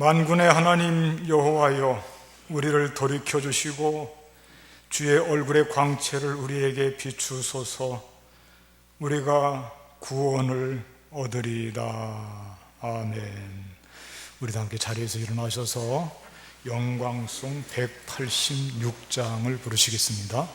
만군의 하나님 여호와여, 우리를 돌이켜주시고 주의 얼굴의 광채를 우리에게 비추소서. 우리가 구원을 얻으리이다. 아멘. 우리 다 함께 자리에서 일어나셔서 영광송 186장을 부르시겠습니다.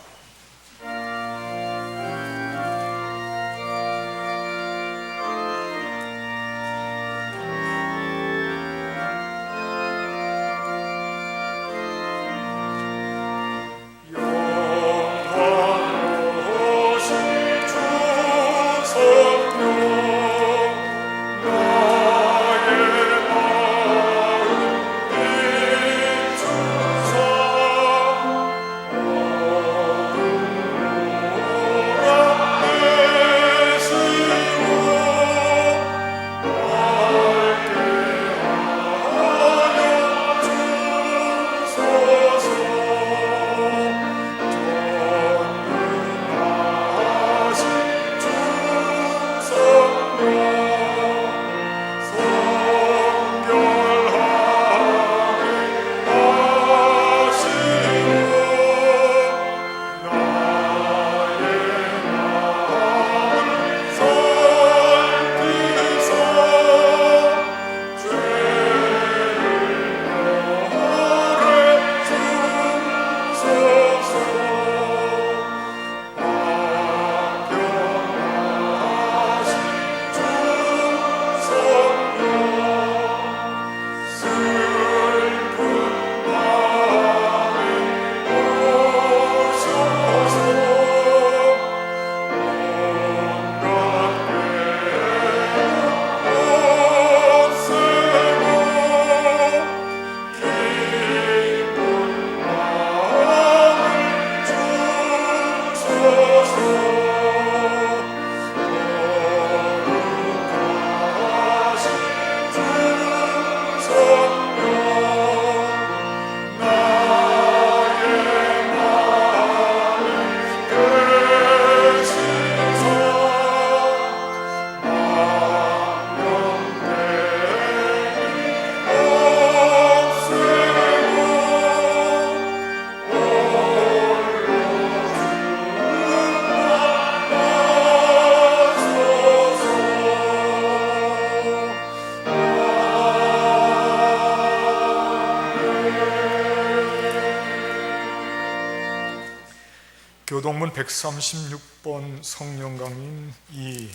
교동문 136번 성령 강림 2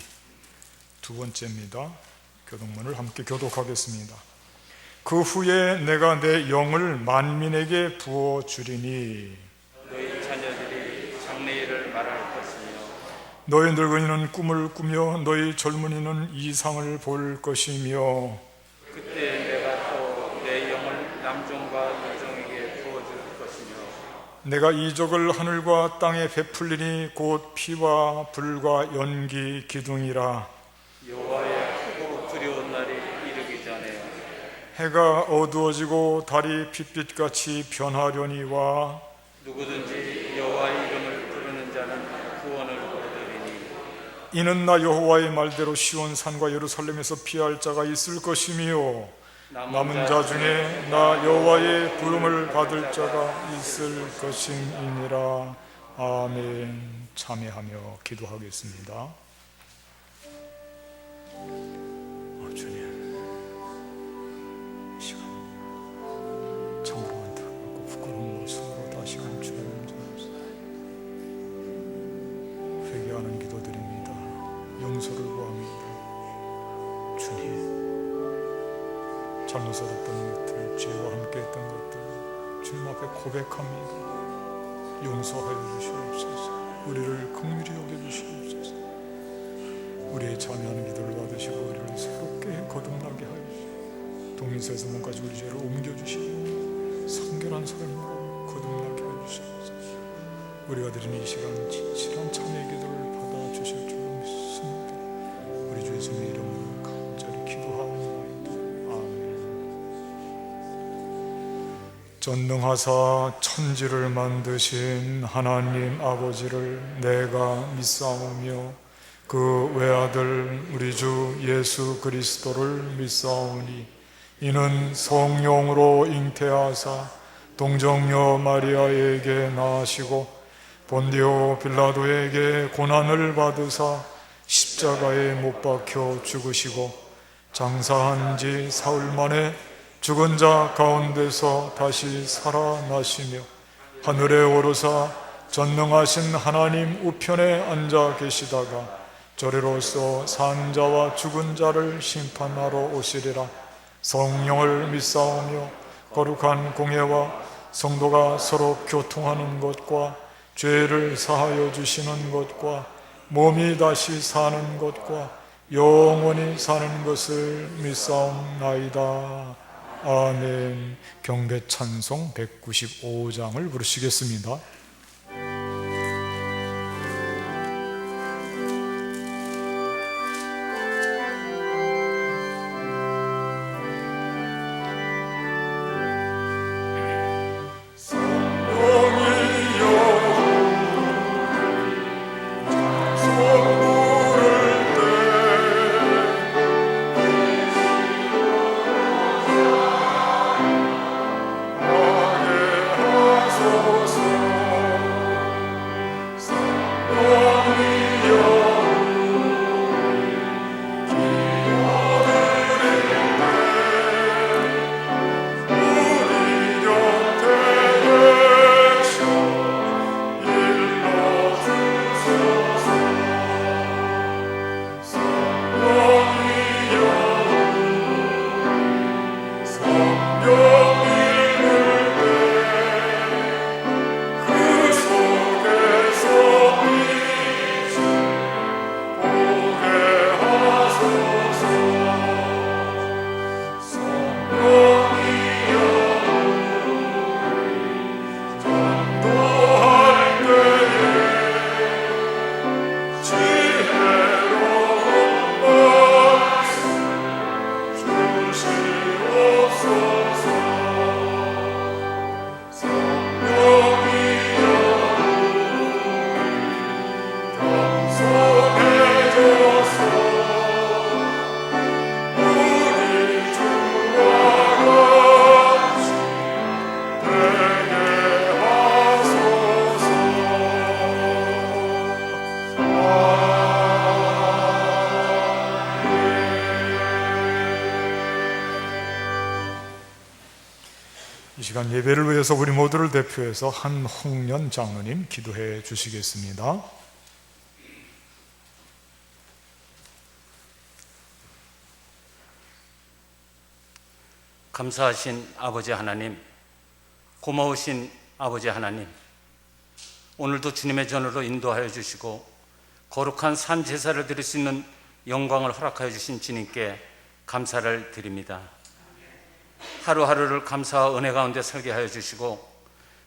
두 번째입니다. 교동문을 함께 교독하겠습니다. 그 후에 내가 내 영을 만민에게 부어주리니 너희 자녀들이 장래일을 말할 것이며 너희 늙은이는 꿈을 꾸며 너희 젊은이는 이상을 볼 것이며 그때 내가 또 내 영을 남종과 여종에게 부어줄 것이며 내가 이적을 하늘과 땅에 베풀리니 곧 피와 불과 연기 기둥이라. 여호와의 크고 두려운 날이 이르기 전에 해가 어두워지고 달이 핏빛같이 변하려니와 누구든지 여호와의 이름을 부르는 자는 구원을 얻으리니 이는 나 여호와의 말대로 시온 산과 예루살렘에서 피할 자가 있을 것이며 남은 자 중에 나 여호와의 부름을 받을 자가 있을 것임이니라. 아멘. 참여하며 기도하겠습니다. 주님, 이 시간 참으로 안타깝고 부끄러운 모습으로 다시 한 주를 주옵소서. 회개하는 기도드립니다. 용서를 구합니다. 주님, 잘못했던 것들, 죄와 함께했던 것들 주님 앞에 고백합니다. 용서하여 주시옵소서. 우리를 긍휼히 여겨주시옵소서. 우리의 참여하는 기도를 받으시고 우리를 새롭게 거듭나게 하여 주시옵소서. 동일세에서 몸까지 우리 죄를 옮겨주시고 성결한 삶으로 거듭나게 하여 주시옵소서. 우리가 드리는 이 시간 진실한 참여의 기도를 받아주실 줄 믿습니다. 우리 주 예수님의 이름으로 간절히 기도하옵나이다. 아멘. 전능하사 천지를 만드신 하나님 아버지를 내가 믿사오며 그 외아들 우리 주 예수 그리스도를 믿사오니 이는 성령으로 잉태하사 동정녀 마리아에게 나시고 본디오 빌라도에게 고난을 받으사 십자가에 못 박혀 죽으시고 장사한 지 사흘 만에 죽은 자 가운데서 다시 살아나시며 하늘에 오르사 전능하신 하나님 우편에 앉아 계시다가 저리로서 산 자와 죽은 자를 심판하러 오시리라. 성령을 믿사오며 거룩한 공예와 성도가 서로 교통하는 것과 죄를 사하여 주시는 것과 몸이 다시 사는 것과 영원히 사는 것을 믿사옵나이다. 아멘. 경배 찬송 195장을 부르시겠습니다. 이 시간 예배를 위해서 우리 모두를 대표해서 한홍련 장로님 기도해 주시겠습니다. 감사하신 아버지 하나님, 고마우신 아버지 하나님, 오늘도 주님의 전으로 인도하여 주시고 거룩한 산 제사를 드릴 수 있는 영광을 허락하여 주신 주님께 감사를 드립니다. 하루하루를 감사와 은혜 가운데 살게 하여 주시고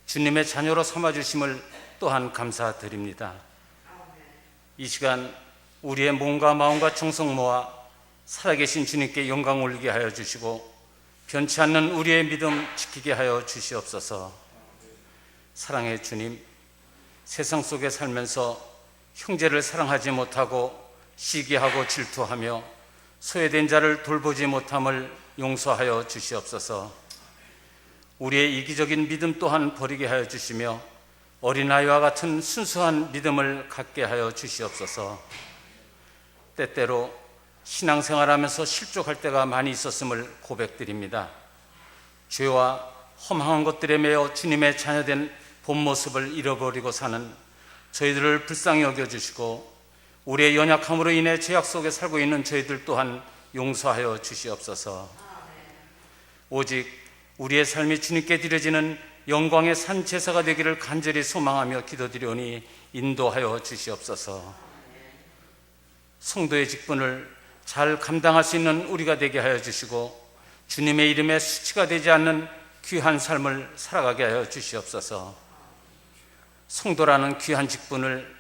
주님의 자녀로 삼아주심을 또한 감사드립니다. 이 시간 우리의 몸과 마음과 정성 모아 살아계신 주님께 영광 올리게 하여 주시고 변치 않는 우리의 믿음 지키게 하여 주시옵소서. 사랑의 주님, 세상 속에 살면서 형제를 사랑하지 못하고 시기하고 질투하며 소외된 자를 돌보지 못함을 용서하여 주시옵소서. 우리의 이기적인 믿음 또한 버리게 하여 주시며 어린아이와 같은 순수한 믿음을 갖게 하여 주시옵소서. 때때로 신앙생활하면서 실족할 때가 많이 있었음을 고백드립니다. 죄와 험한 것들에 매여 주님의 자녀된 본 모습을 잃어버리고 사는 저희들을 불쌍히 여겨주시고 우리의 연약함으로 인해 죄악 속에 살고 있는 저희들 또한 용서하여 주시옵소서. 오직 우리의 삶이 주님께 드려지는 영광의 산 제사가 되기를 간절히 소망하며 기도드리오니 인도하여 주시옵소서. 성도의 직분을 잘 감당할 수 있는 우리가 되게 하여 주시고 주님의 이름에 수치가 되지 않는 귀한 삶을 살아가게 하여 주시옵소서. 성도라는 귀한 직분을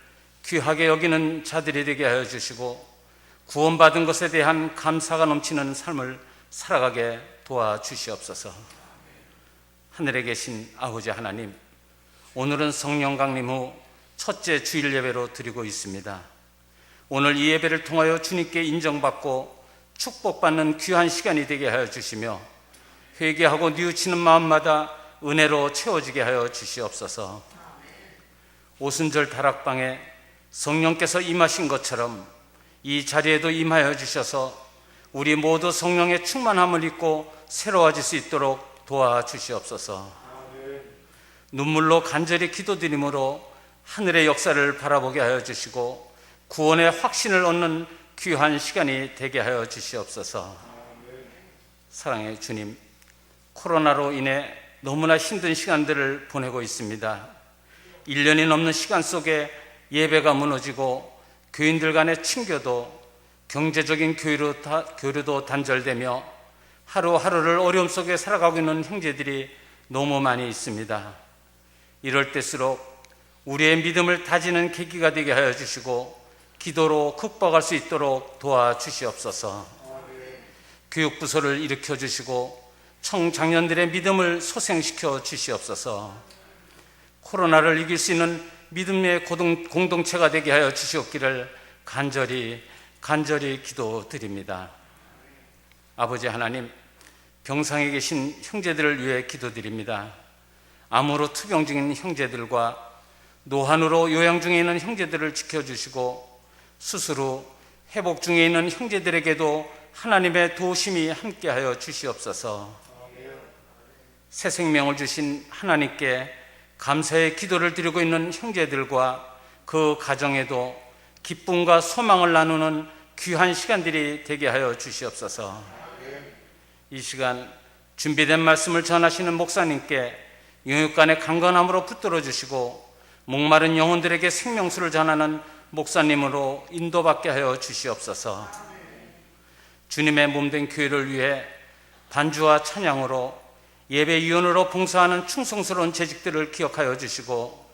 귀하게 여기는 자들이 되게 하여 주시고 구원받은 것에 대한 감사가 넘치는 삶을 살아가게 도와주시옵소서. 하늘에 계신 아버지 하나님, 오늘은 성령 강림 후 첫째 주일 예배로 드리고 있습니다. 오늘 이 예배를 통하여 주님께 인정받고 축복받는 귀한 시간이 되게 하여 주시며 회개하고 뉘우치는 마음마다 은혜로 채워지게 하여 주시옵소서. 오순절 다락방에 성령께서 임하신 것처럼 이 자리에도 임하여 주셔서 우리 모두 성령의 충만함을 입고 새로워질 수 있도록 도와주시옵소서. 눈물로 간절히 기도드림으로 하늘의 역사를 바라보게 하여 주시고 구원의 확신을 얻는 귀한 시간이 되게 하여 주시옵소서. 사랑의 주님, 코로나로 인해 너무나 힘든 시간들을 보내고 있습니다. 1년이 넘는 시간 속에 예배가 무너지고 교인들 간의 친교도, 경제적인 교류도 단절되며 하루하루를 어려움 속에 살아가고 있는 형제들이 너무 많이 있습니다. 이럴 때일수록 우리의 믿음을 다지는 계기가 되게 하여 주시고 기도로 극복할 수 있도록 도와주시옵소서. 교육부서를 일으켜 주시고 청장년들의 믿음을 소생시켜 주시옵소서. 코로나를 이길 수 있는 믿음의 공동체가 되게 하여 주시옵기를 간절히 기도드립니다. 아버지 하나님, 병상에 계신 형제들을 위해 기도드립니다. 암으로 투병 중인 형제들과 노환으로 요양 중에 있는 형제들을 지켜주시고 수술 후 회복 중에 있는 형제들에게도 하나님의 도우심이 함께하여 주시옵소서. 새 생명을 주신 하나님께 감사의 기도를 드리고 있는 형제들과 그 가정에도 기쁨과 소망을 나누는 귀한 시간들이 되게 하여 주시옵소서. 이 시간 준비된 말씀을 전하시는 목사님께 영육간의 강건함으로 붙들어 주시고 목마른 영혼들에게 생명수를 전하는 목사님으로 인도받게 하여 주시옵소서. 주님의 몸된 교회를 위해 반주와 찬양으로 예배위원으로 봉사하는 충성스러운 재직들을 기억하여 주시고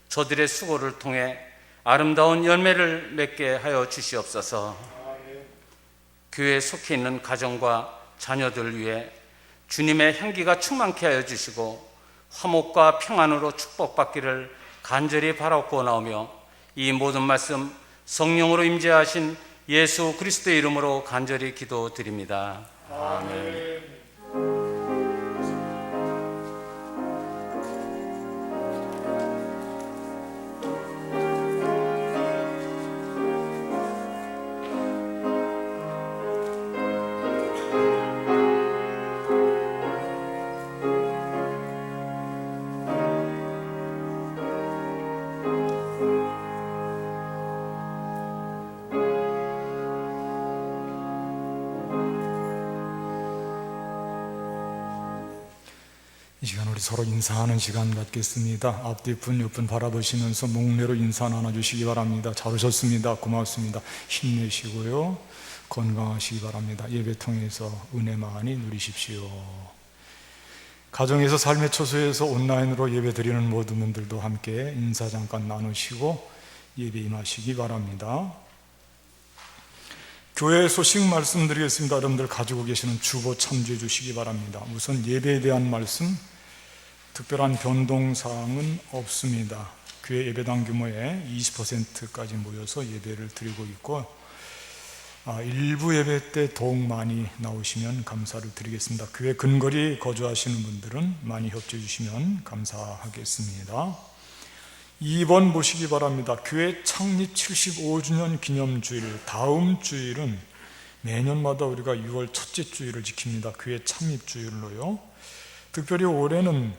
저들의 수고를 통해 아름다운 열매를 맺게 하여 주시옵소서. 교회에 속해 있는 가정과 자녀들을 위해 주님의 향기가 충만케 하여 주시고 화목과 평안으로 축복받기를 간절히 바라고 나오며 이 모든 말씀 성령으로 임재하신 예수 그리스도의 이름으로 간절히 기도드립니다. 아멘. 이 시간 우리 서로 인사하는 시간 갖겠습니다. 앞뒤분 옆분 바라보시면서 목례로 인사 나눠주시기 바랍니다. 잘 오셨습니다. 고맙습니다. 힘내시고요. 건강하시기 바랍니다. 예배 통해서 은혜 많이 누리십시오. 가정에서 삶의 처소에서 온라인으로 예배 드리는 모든 분들도 함께 인사 잠깐 나누시고 예배 임하시기 바랍니다. 교회 소식 말씀드리겠습니다. 여러분들 가지고 계시는 주보 참조해 주시기 바랍니다. 우선 예배에 대한 말씀, 특별한 변동사항은 없습니다. 교회 예배당 규모의 20%까지 모여서 예배를 드리고 있고 일부 예배 때 더욱 많이 나오시면 감사를 드리겠습니다. 교회 근거리 거주하시는 분들은 많이 협조해 주시면 감사하겠습니다. 2번 보시기 바랍니다. 교회 창립 75주년 기념주일, 다음 주일은 매년마다 우리가 6월 첫째 주일을 지킵니다. 교회 창립주일로요. 특별히 올해는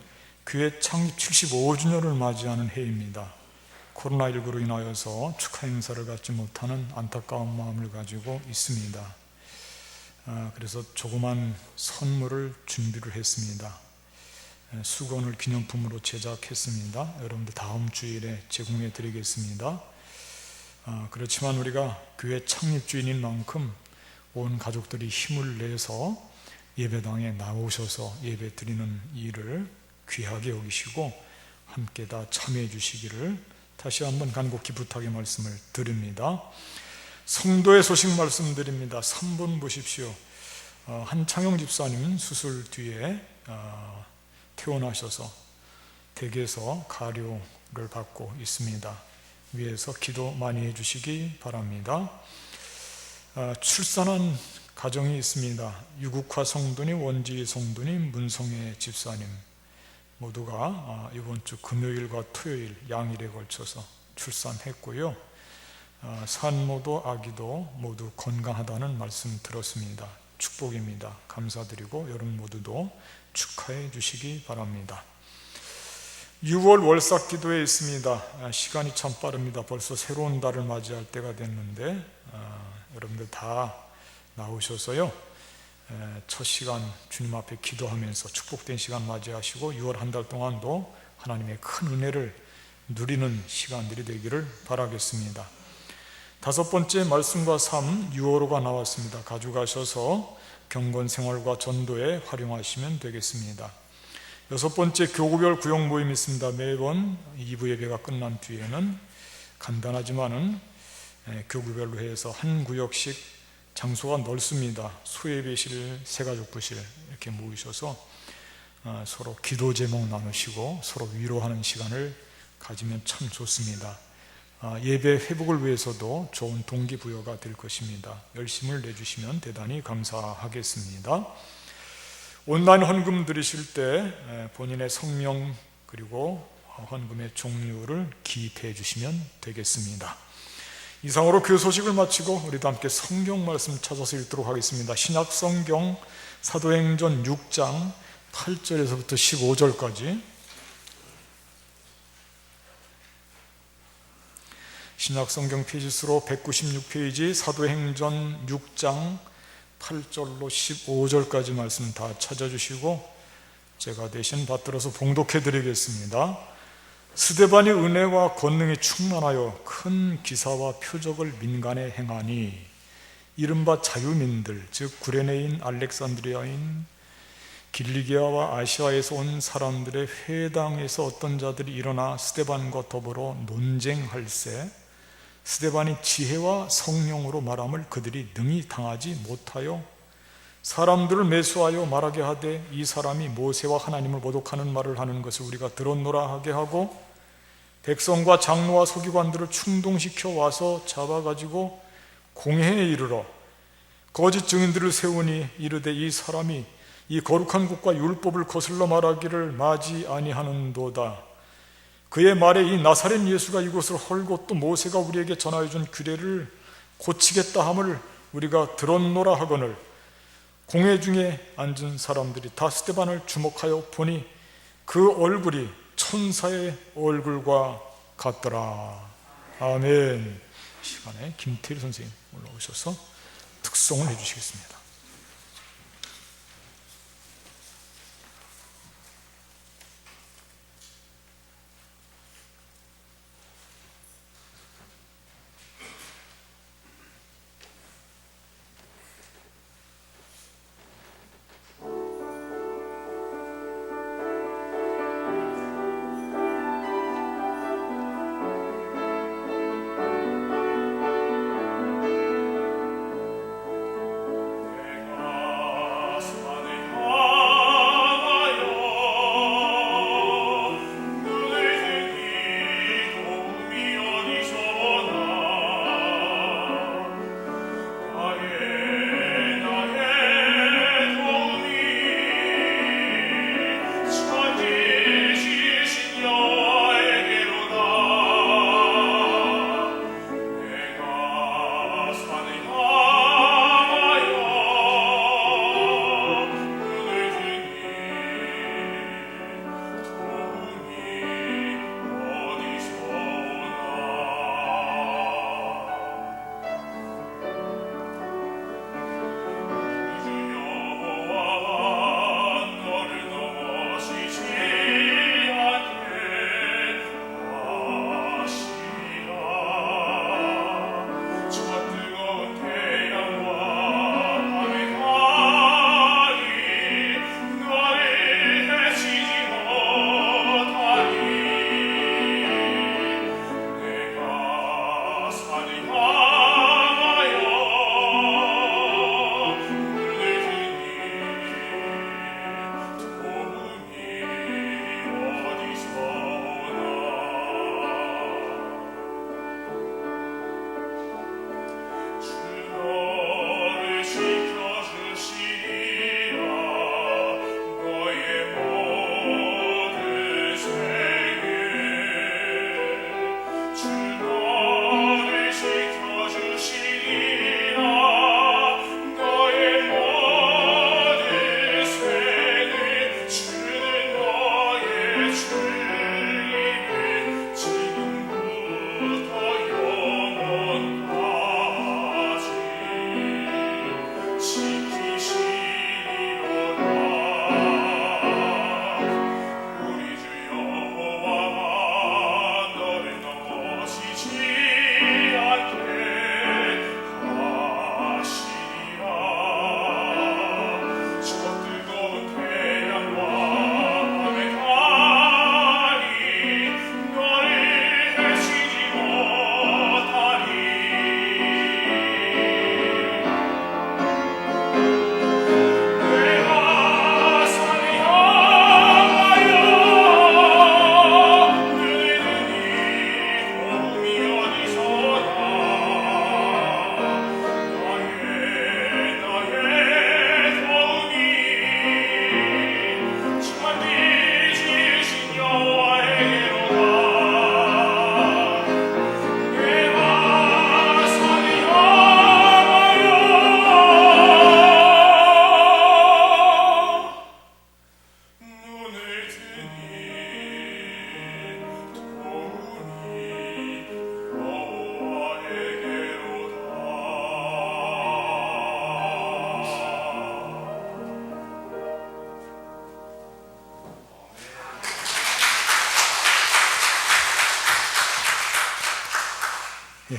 교회 창립 75주년을 맞이하는 해입니다. 코로나19로 인하여서 축하 행사를 갖지 못하는 안타까운 마음을 가지고 있습니다. 그래서 조그만 선물을 준비를 했습니다. 수건을 기념품으로 제작했습니다. 여러분들 다음 주일에 제공해 드리겠습니다. 그렇지만 우리가 교회 창립주인인 만큼 온 가족들이 힘을 내서 예배당에 나오셔서 예배 드리는 일을 귀하게 여기시고 함께 다 참여해 주시기를 다시 한번 간곡히 부탁의 말씀을 드립니다. 성도의 소식 말씀드립니다. 3번 보십시오. 한창영 집사님 수술 뒤에 퇴원하셔서 댁에서 가료를 받고 있습니다. 위에서 기도 많이 해주시기 바랍니다. 출산한 가정이 있습니다. 유국화 성도님, 원지 성도님, 문성애 집사님 모두가 이번 주 금요일과 토요일 양일에 걸쳐서 출산했고요. 산모도 아기도 모두 건강하다는 말씀 들었습니다. 축복입니다. 감사드리고 여러분 모두도 축하해 주시기 바랍니다. 6월 월삭 기도에 있습니다. 시간이 참 빠릅니다. 벌써 새로운 달을 맞이할 때가 됐는데 여러분들 다 나오셔서요, 첫 시간 주님 앞에 기도하면서 축복된 시간 맞이하시고 6월 한 달 동안도 하나님의 큰 은혜를 누리는 시간들이 되기를 바라겠습니다. 다섯 번째 말씀과 삶, 유어로가 나왔습니다. 가져가셔서 경건생활과 전도에 활용하시면 되겠습니다. 여섯 번째 교구별 구역 모임이 있습니다. 매번 2부 예배가 끝난 뒤에는 간단하지만은 교구별로 해서 한 구역씩 장소가 넓습니다. 소예배실, 새가족부실 이렇게 모이셔서 서로 기도 제목 나누시고 서로 위로하는 시간을 가지면 참 좋습니다. 예배 회복을 위해서도 좋은 동기부여가 될 것입니다. 열심을 내주시면 대단히 감사하겠습니다. 온라인 헌금 드리실 때 본인의 성명 그리고 헌금의 종류를 기입해 주시면 되겠습니다. 이상으로 그 소식을 마치고 우리도 함께 성경 말씀 찾아서 읽도록 하겠습니다. 신약 성경 사도행전 6장 8절에서부터 15절까지, 신약 성경 페이지수로 196페이지 사도행전 6장 8절로 15절까지 말씀 다 찾아주시고 제가 대신 받들어서 봉독해 드리겠습니다. 스데반이 은혜와 권능이 충만하여 큰 기사와 표적을 민간에 행하니 이른바 자유민들, 즉 구레네인, 알렉산드리아인, 길리기아와 아시아에서 온 사람들의 회당에서 어떤 자들이 일어나 스데반과 더불어 논쟁할세 스데반이 지혜와 성령으로 말함을 그들이 능히 당하지 못하여 사람들을 매수하여 말하게 하되 이 사람이 모세와 하나님을 모독하는 말을 하는 것을 우리가 들었노라 하게 하고 백성과 장로와 서기관들을 충동시켜 와서 잡아가지고 공회에 이르러 거짓 증인들을 세우니 이르되 이 사람이 이 거룩한 곳과 율법을 거슬러 말하기를 마지 아니하는도다. 그의 말에 이 나사렛 예수가 이곳을 헐고 또 모세가 우리에게 전하여 준 규례를 고치겠다 함을 우리가 들었노라 하거늘 공회 중에 앉은 사람들이 다 스데반을 주목하여 보니 그 얼굴이 천사의 얼굴과 같더라. 아멘. 이 시간에 김태일 선생님 올라오셔서 특송을 해주시겠습니다.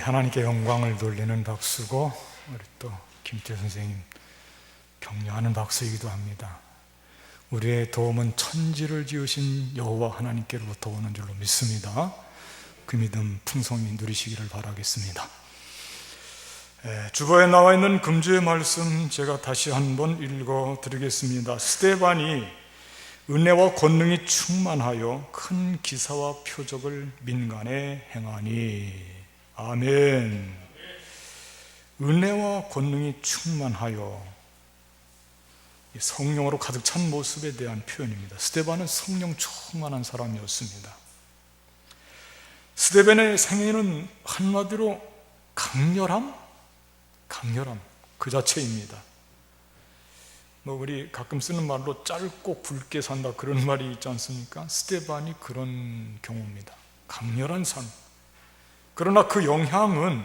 하나님께 영광을 돌리는 박수고, 우리 또 김태 선생님 격려하는 박수이기도 합니다. 우리의 도움은 천지를 지으신 여호와 하나님께로부터 오는 줄로 믿습니다. 그 믿음 풍성히 누리시기를 바라겠습니다. 주보에 나와 있는 금주의 말씀 제가 다시 한번 읽어드리겠습니다. 스데반이 은혜와 권능이 충만하여 큰 기사와 표적을 민간에 행하니. 아멘. 은혜와 권능이 충만하여, 성령으로 가득 찬 모습에 대한 표현입니다. 스데반은 성령 충만한 사람이었습니다. 스데반의 생애는 한마디로 강렬함 그 자체입니다. 우리 가끔 쓰는 말로 짧고 굵게 산다, 그런 말이 있지 않습니까? 스데반이 그런 경우입니다. 강렬한 삶. 그러나 그 영향은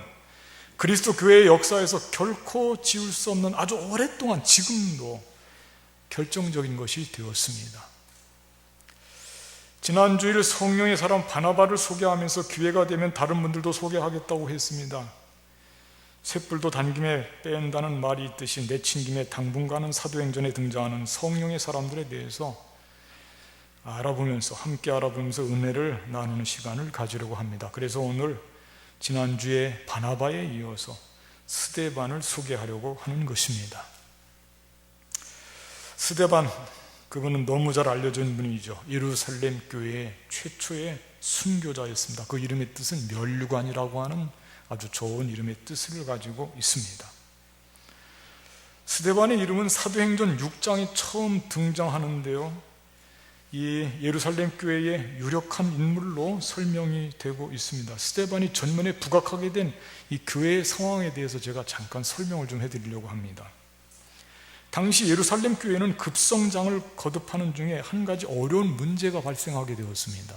그리스도 교회의 역사에서 결코 지울 수 없는, 아주 오랫동안 지금도 결정적인 것이 되었습니다. 지난 주일 성령의 사람 바나바를 소개하면서 기회가 되면 다른 분들도 소개하겠다고 했습니다. 쇳불도 단김에 뺀다는 말이 있듯이 내친 김에 당분간은 사도행전에 등장하는 성령의 사람들에 대해서 함께 알아보면서 은혜를 나누는 시간을 가지려고 합니다. 그래서 오늘 지난주에 바나바에 이어서 스데반을 소개하려고 하는 것입니다. 스데반, 그분은 너무 잘 알려진 분이죠. 예루살렘 교회의 최초의 순교자였습니다. 그 이름의 뜻은 면류관이라고 하는 아주 좋은 이름의 뜻을 가지고 있습니다. 스데반의 이름은 사도행전 6장에 처음 등장하는데요, 이 예루살렘 교회의 유력한 인물로 설명이 되고 있습니다. 스데반이 전면에 부각하게 된 이 교회의 상황에 대해서 제가 잠깐 설명을 좀 해드리려고 합니다. 당시 예루살렘 교회는 급성장을 거듭하는 중에 한 가지 어려운 문제가 발생하게 되었습니다.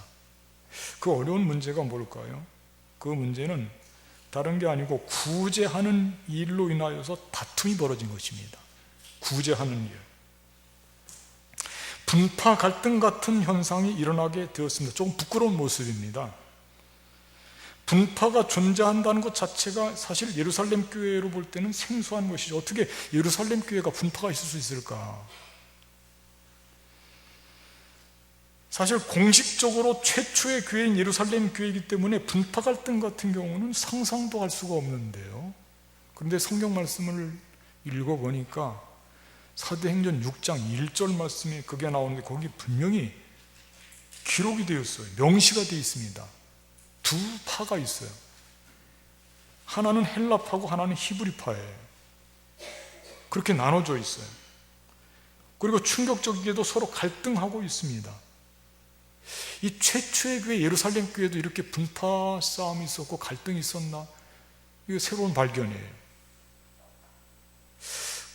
그 어려운 문제가 뭘까요? 그 문제는 다른 게 아니고 구제하는 일로 인하여서 다툼이 벌어진 것입니다. 구제하는 일. 분파 갈등 같은 현상이 일어나게 되었습니다. 조금 부끄러운 모습입니다. 분파가 존재한다는 것 자체가 사실 예루살렘 교회로 볼 때는 생소한 것이죠. 어떻게 예루살렘 교회가 분파가 있을 수 있을까? 사실 공식적으로 최초의 교회인 예루살렘 교회이기 때문에 분파 갈등 같은 경우는 상상도 할 수가 없는데요, 그런데 성경 말씀을 읽어보니까 사도행전 6장 1절 말씀에 그게 나오는데 거기 분명히 기록이 되어 있어요. 명시가 되어 있습니다. 두 파가 있어요. 하나는 헬라파고 하나는 히브리파예요. 그렇게 나눠져 있어요. 그리고 충격적이게도 서로 갈등하고 있습니다. 이 최초의 교회 예루살렘 교회도 이렇게 분파 싸움이 있었고 갈등이 있었나? 이거 새로운 발견이에요.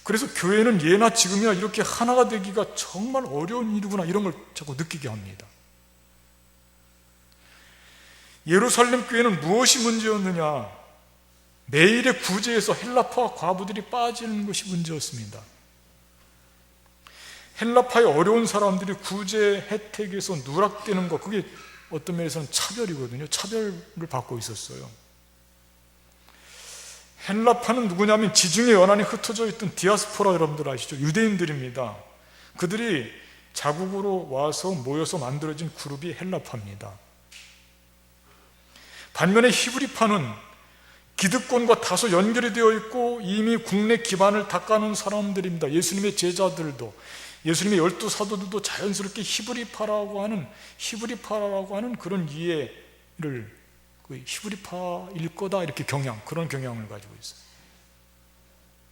그래서 교회는 예나 지금이나 이렇게 하나가 되기가 정말 어려운 일이구나, 이런 걸 자꾸 느끼게 합니다. 예루살렘 교회는 무엇이 문제였느냐? 매일의 구제에서 헬라파 과부들이 빠지는 것이 문제였습니다. 헬라파의 어려운 사람들이 구제 혜택에서 누락되는 것, 그게 어떤 면에서는 차별이거든요. 차별을 받고 있었어요. 헬라파는 누구냐면 지중해 연안에 흩어져 있던 디아스포라, 여러분들 아시죠? 유대인들입니다. 그들이 자국으로 와서 모여서 만들어진 그룹이 헬라파입니다. 반면에 히브리파는 기득권과 다소 연결이 되어 있고 이미 국내 기반을 닦아놓은 사람들입니다. 예수님의 제자들도, 예수님의 12사도들도 자연스럽게 히브리파라고 하는 그런 이해를, 히브리파일 거다, 이렇게 그런 경향을 가지고 있어요.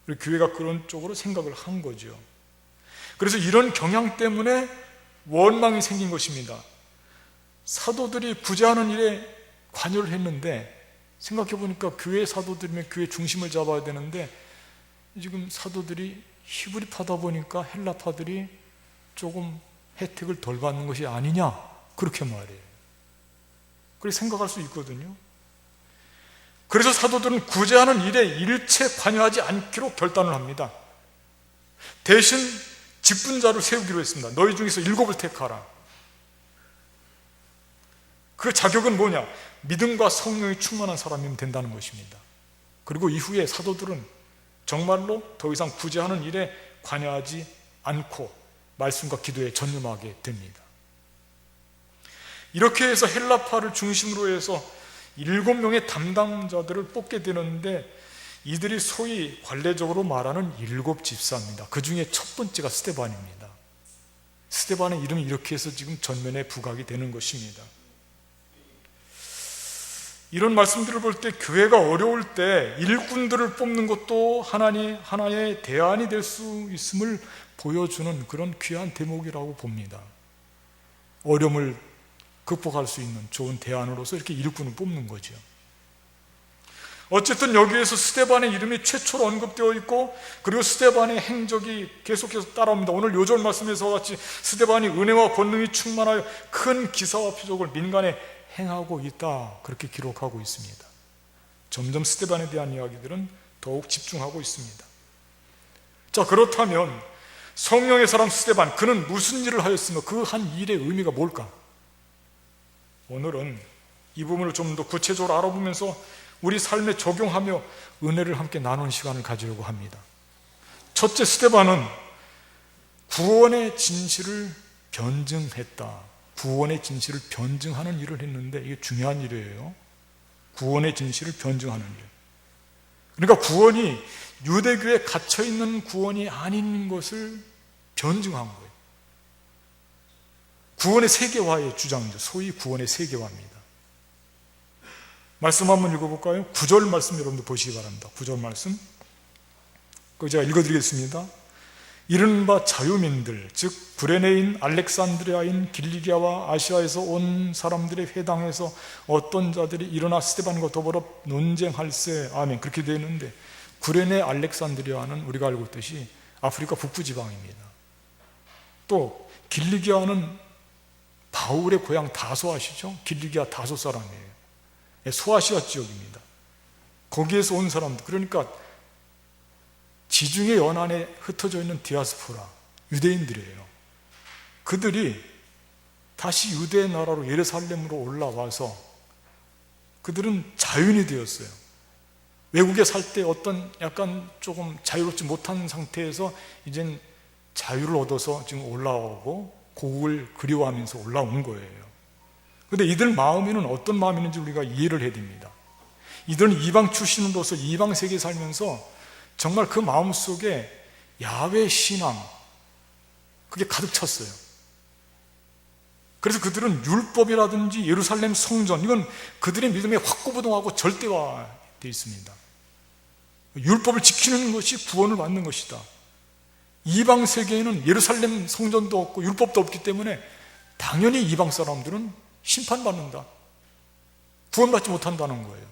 그리고 교회가 그런 쪽으로 생각을 한 거죠. 그래서 이런 경향 때문에 원망이 생긴 것입니다. 사도들이 구제하는 일에 관여를 했는데, 생각해 보니까 교회 사도들이면 교회 중심을 잡아야 되는데, 지금 사도들이 히브리파다 보니까 헬라파들이 조금 혜택을 덜 받는 것이 아니냐, 그렇게 말해요. 그렇게 생각할 수 있거든요. 그래서 사도들은 구제하는 일에 일체 관여하지 않기로 결단을 합니다. 대신 직분자를 세우기로 했습니다. 너희 중에서 7을 택하라. 그 자격은 뭐냐? 믿음과 성령이 충만한 사람이면 된다는 것입니다. 그리고 이후에 사도들은 정말로 더 이상 구제하는 일에 관여하지 않고 말씀과 기도에 전념하게 됩니다. 이렇게 해서 헬라파를 중심으로 해서 7명의 담당자들을 뽑게 되는데, 이들이 소위 관례적으로 말하는 7집사입니다. 그 중에 첫 번째가 스데반입니다. 스데반의 이름이 이렇게 해서 지금 전면에 부각이 되는 것입니다. 이런 말씀들을 볼 때 교회가 어려울 때 일꾼들을 뽑는 것도 하나의 대안이 될 수 있음을 보여주는 그런 귀한 대목이라고 봅니다. 어려움을 극복할 수 있는 좋은 대안으로서 이렇게 일꾼을 뽑는 거죠. 어쨌든 여기에서 스데반의 이름이 최초로 언급되어 있고, 그리고 스데반의 행적이 계속해서 따라옵니다. 오늘 요절 말씀에서 같이 스데반이 은혜와 권능이 충만하여 큰 기사와 표적을 민간에 행하고 있다, 그렇게 기록하고 있습니다. 점점 스데반에 대한 이야기들은 더욱 집중하고 있습니다. 자, 그렇다면 성령의 사람 스데반, 그는 무슨 일을 하였으며 그 한 일의 의미가 뭘까? 오늘은 이 부분을 좀 더 구체적으로 알아보면서 우리 삶에 적용하며 은혜를 함께 나누는 시간을 가지려고 합니다. 첫째, 스데반은 구원의 진실을 변증했다. 구원의 진실을 변증하는 일을 했는데, 이게 중요한 일이에요. 구원의 진실을 변증하는 일. 그러니까 구원이 유대교에 갇혀있는 구원이 아닌 것을 변증한 거예요. 구원의 세계화의 주장이죠. 소위 구원의 세계화입니다. 말씀 한번 읽어볼까요? 9절 말씀 여러분들 보시기 바랍니다. 9절 말씀, 그거 제가 읽어드리겠습니다. 이른바 자유민들, 즉 구레네인, 알렉산드리아인, 길리기아와 아시아에서 온 사람들의 회당에서 어떤 자들이 일어나 스데반과 더불어 논쟁할세. 아멘. 그렇게 되어 있는데, 구레네, 알렉산드리아는 우리가 알고 있듯이 아프리카 북부 지방입니다. 또 길리기아는 바울의 고향 다소 아시죠? 길리기아 다소 사람이에요. 소아시아 지역입니다. 거기에서 온 사람들, 그러니까 지중해 연안에 흩어져 있는 디아스포라, 유대인들이에요. 그들이 다시 유대 나라로 예루살렘으로 올라와서 그들은 자유인이 되었어요. 외국에 살 때 어떤 약간 조금 자유롭지 못한 상태에서 이젠 자유를 얻어서 지금 올라오고 고국을 그리워하면서 올라온 거예요. 그런데 이들 마음에는 어떤 마음이 있는지 우리가 이해를 해야 됩니다. 이들은 이방 출신으로서 이방 세계에 살면서 정말 그 마음속에 야훼 신앙, 그게 가득 찼어요. 그래서 그들은 율법이라든지 예루살렘 성전, 이건 그들의 믿음에 확고부동하고 절대화되어 있습니다. 율법을 지키는 것이 구원을 받는 것이다. 이방 세계에는 예루살렘 성전도 없고 율법도 없기 때문에 당연히 이방 사람들은 심판받는다, 구원받지 못한다는 거예요.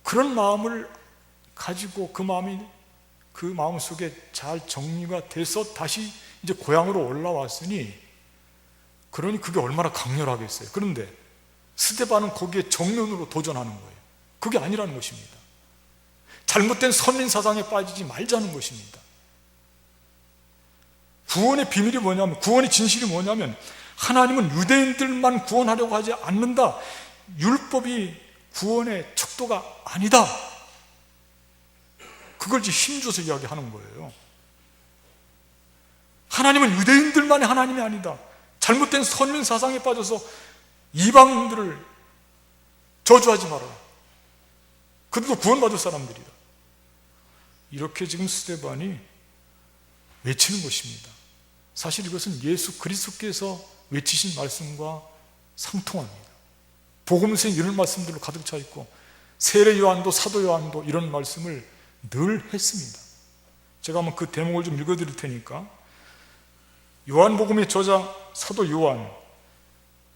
그런 마음을 가지고 그 마음 속에 잘 정리가 돼서 다시 이제 고향으로 올라왔으니, 그러니 그게 얼마나 강렬하겠어요. 그런데 스데반은 거기에 정면으로 도전하는 거예요. 그게 아니라는 것입니다. 잘못된 선민 사상에 빠지지 말자는 것입니다. 구원의 비밀이 뭐냐면, 구원의 진실이 뭐냐면, 하나님은 유대인들만 구원하려고 하지 않는다. 율법이 구원의 척도가 아니다. 그걸 이제 힘줘서 이야기하는 거예요. 하나님은 유대인들만의 하나님이 아니다. 잘못된 선민 사상에 빠져서 이방인들을 저주하지 말아라. 그들도 구원받을 사람들이다. 이렇게 지금 스데반이 외치는 것입니다. 사실 이것은 예수 그리스도께서 외치신 말씀과 상통합니다. 복음서에 이런 말씀들로 가득 차 있고, 세례 요한도 사도 요한도 이런 말씀을 늘 했습니다. 제가 한번 그 대목을 좀 읽어드릴 테니까, 요한복음의 저자 사도 요한,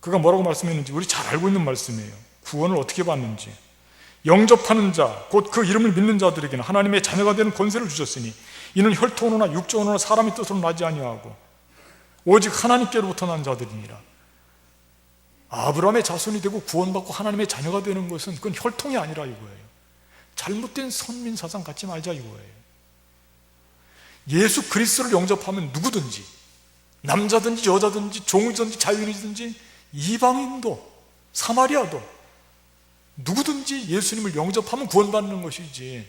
그가 뭐라고 말씀했는지 우리 잘 알고 있는 말씀이에요. 구원을 어떻게 받는지. 영접하는 자, 곧 그 이름을 믿는 자들에게는 하나님의 자녀가 되는 권세를 주셨으니 이는 혈통으로나 육정으로나 사람의 뜻으로 나지 아니하고 오직 하나님께로부터 난 자들이니라. 아브라함의 자손이 되고 구원받고 하나님의 자녀가 되는 것은 그건 혈통이 아니라 이거예요. 잘못된 선민 사상 갖지 말자 이거예요. 예수 그리스도를 영접하면 누구든지, 남자든지 여자든지 종이든지 자유인이든지 이방인도 사마리아도 누구든지 예수님을 영접하면 구원받는 것이지,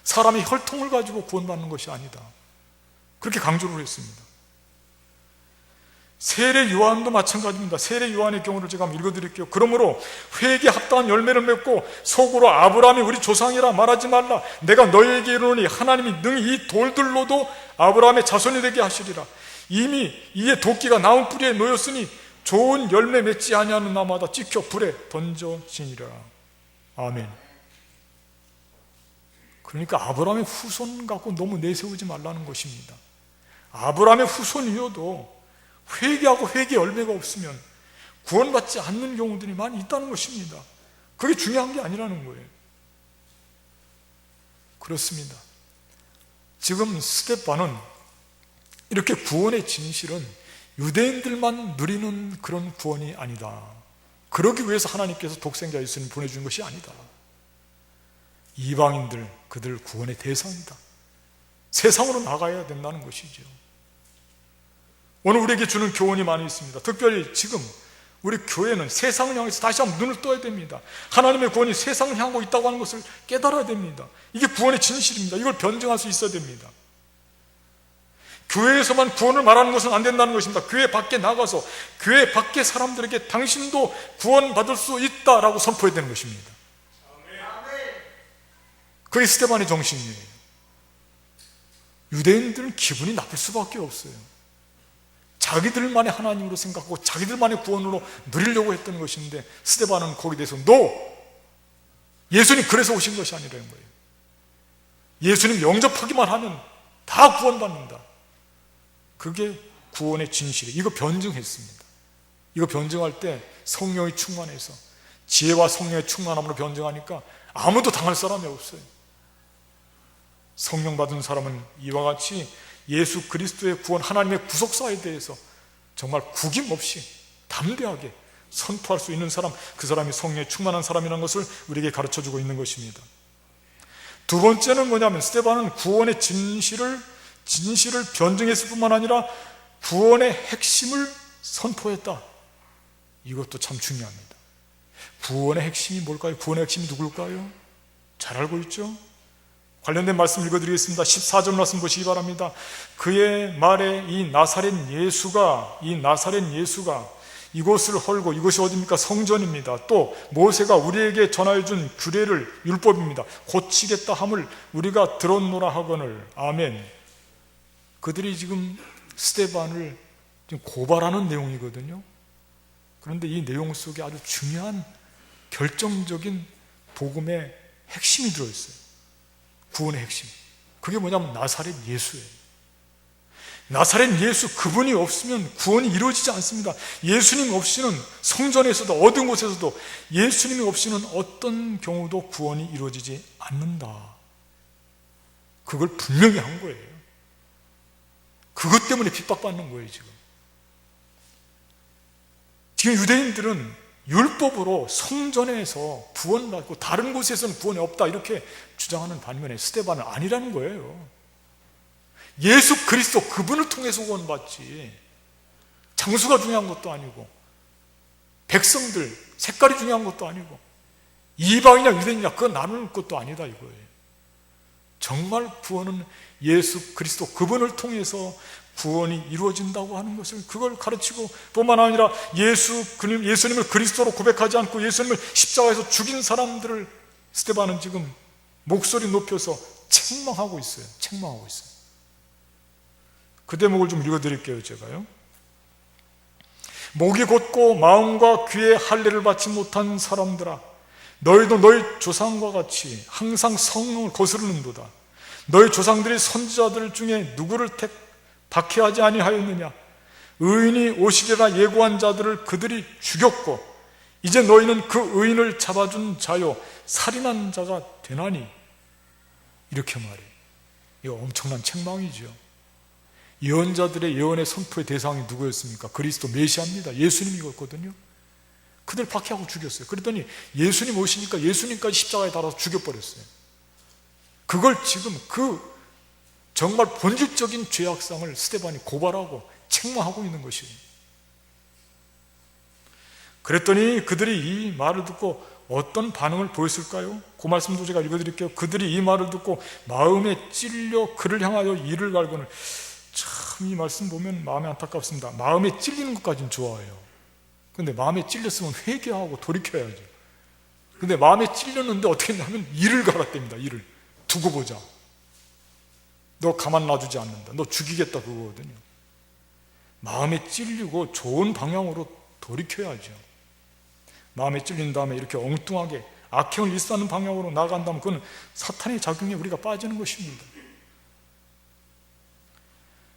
사람의 혈통을 가지고 구원받는 것이 아니다. 그렇게 강조를 했습니다. 세례 요한도 마찬가지입니다. 세례 요한의 경우를 제가 한번 읽어드릴게요. 그러므로 회개에 합당한 열매를 맺고 속으로 아브라함이 우리 조상이라 말하지 말라. 내가 너희에게 이르노니 하나님이 능히 이 돌들로도 아브라함의 자손이 되게 하시리라. 이미 이에 도끼가 나무 뿌리에 놓였으니 좋은 열매 맺지 아니하는 나마다 찍혀 불에 던져지니라. 아멘. 그러니까 아브라함의 후손 갖고 너무 내세우지 말라는 것입니다. 아브라함의 후손이어도 회개하고 회개 열매가 없으면 구원받지 않는 경우들이 많이 있다는 것입니다. 그게 중요한 게 아니라는 거예요. 그렇습니다. 지금 스데반은 이렇게 구원의 진실은 유대인들만 누리는 그런 구원이 아니다. 그러기 위해서 하나님께서 독생자 예수님 보내준 것이 아니다. 이방인들, 그들 구원의 대상이다. 세상으로 나가야 된다는 것이죠. 오늘 우리에게 주는 교훈이 많이 있습니다. 특별히 지금 우리 교회는 세상을 향해서 다시 한번 눈을 떠야 됩니다. 하나님의 구원이 세상을 향하고 있다고 하는 것을 깨달아야 됩니다. 이게 구원의 진실입니다. 이걸 변증할 수 있어야 됩니다. 교회에서만 구원을 말하는 것은 안 된다는 것입니다. 교회 밖에 나가서 교회 밖의 사람들에게 당신도 구원받을 수 있다라고 선포해야 되는 것입니다. 그게 스데반의 정신이에요. 유대인들은 기분이 나쁠 수밖에 없어요. 자기들만의 하나님으로 생각하고 자기들만의 구원으로 누리려고 했던 것인데, 스데반은 거기에 대해서 예수님 그래서 오신 것이 아니라는 거예요. 예수님 영접하기만 하면 다 구원받는다. 그게 구원의 진실이에요. 이거 변증했습니다. 이거 변증할 때 성령이 충만해서, 지혜와 성령의 충만함으로 변증하니까 아무도 당할 사람이 없어요. 성령 받은 사람은 이와 같이 예수 그리스도의 구원, 하나님의 구속사에 대해서 정말 구김없이 담대하게 선포할 수 있는 사람, 그 사람이 성령에 충만한 사람이라는 것을 우리에게 가르쳐주고 있는 것입니다. 두 번째는 뭐냐면, 스데반은 구원의 진실을 변증했을 뿐만 아니라 구원의 핵심을 선포했다. 이것도 참 중요합니다. 구원의 핵심이 뭘까요? 구원의 핵심이 누굴까요? 잘 알고 있죠? 관련된 말씀 읽어드리겠습니다. 14절 말씀 보시기 바랍니다. 그의 말에 이 나사렛 예수가 이곳을 헐고, 이곳이 어디입니까? 성전입니다. 또 모세가 우리에게 전하여 준 규례를, 율법입니다. 고치겠다 함을 우리가 들었노라 하거늘. 아멘. 그들이 지금 스데반을 지금 고발하는 내용이거든요. 그런데 이 내용 속에 아주 중요한 결정적인 복음의 핵심이 들어있어요. 구원의 핵심. 그게 뭐냐면 나사렛 예수예요. 나사렛 예수, 그분이 없으면 구원이 이루어지지 않습니다. 예수님 없이는 성전에서도 어두운 곳에서도 예수님이 없이는 어떤 경우도 구원이 이루어지지 않는다. 그걸 분명히 한 거예요. 그것 때문에 핍박받는 거예요. 지금 유대인들은 율법으로 성전에서 구원받고 다른 곳에서는 구원이 없다 이렇게 주장하는 반면에 스데반은 아니라는 거예요. 예수 그리스도 그분을 통해서 구원받지, 장수가 중요한 것도 아니고 백성들 색깔이 중요한 것도 아니고 이방이냐 유대인이냐 그거 나눌 것도 아니다 이거예요. 정말 구원은 예수 그리스도 그분을 통해서 구원이 이루어진다고 하는 것을, 그걸 가르치고 뿐만 아니라 예수님을 그리스도로 고백하지 않고 예수님을 십자가에서 죽인 사람들을 스데반은 지금 목소리 높여서 책망하고 있어요. 책망하고 있어요. 그 대목을 좀 읽어드릴게요. 제가요. 목이 곧고 마음과 귀에 할례를 받지 못한 사람들아, 너희도 너희 조상과 같이 항상 성령을 거스르는도다. 너희 조상들이 선지자들 중에 누구를 박해하지 아니하였느냐? 의인이 오시리라 예고한 자들을 그들이 죽였고 이제 너희는 그 의인을 잡아준 자요 살인한 자가 되나니, 이렇게 말해. 이거 엄청난 책망이죠. 예언자들의 예언의 선포의 대상이 누구였습니까? 그리스도 메시아입니다. 예수님이었거든요. 그들 박해하고 죽였어요. 그랬더니 예수님 오시니까 예수님까지 십자가에 달아서 죽여버렸어요. 그걸 지금 정말 본질적인 죄악상을 스데반이 고발하고 책망하고 있는 것이에요. 그랬더니 그들이 이 말을 듣고 어떤 반응을 보였을까요? 그 말씀도 제가 읽어드릴게요. 그들이 이 말을 듣고 마음에 찔려 그를 향하여 이를 갈거늘. 참 이 말씀 보면 마음이 안타깝습니다. 마음에 찔리는 것까지는 좋아해요. 근데 마음에 찔렸으면 회개하고 돌이켜야죠. 근데 마음에 찔렸는데 어떻게 했냐면 이를 갈았답니다. 이를 두고 보자. 너 가만 놔두지 않는다. 너 죽이겠다 그거거든요. 마음에 찔리고 좋은 방향으로 돌이켜야죠. 마음에 찔린 다음에 이렇게 엉뚱하게 악행을 일삼는 방향으로 나간다면 그건 사탄의 작용에 우리가 빠지는 것입니다.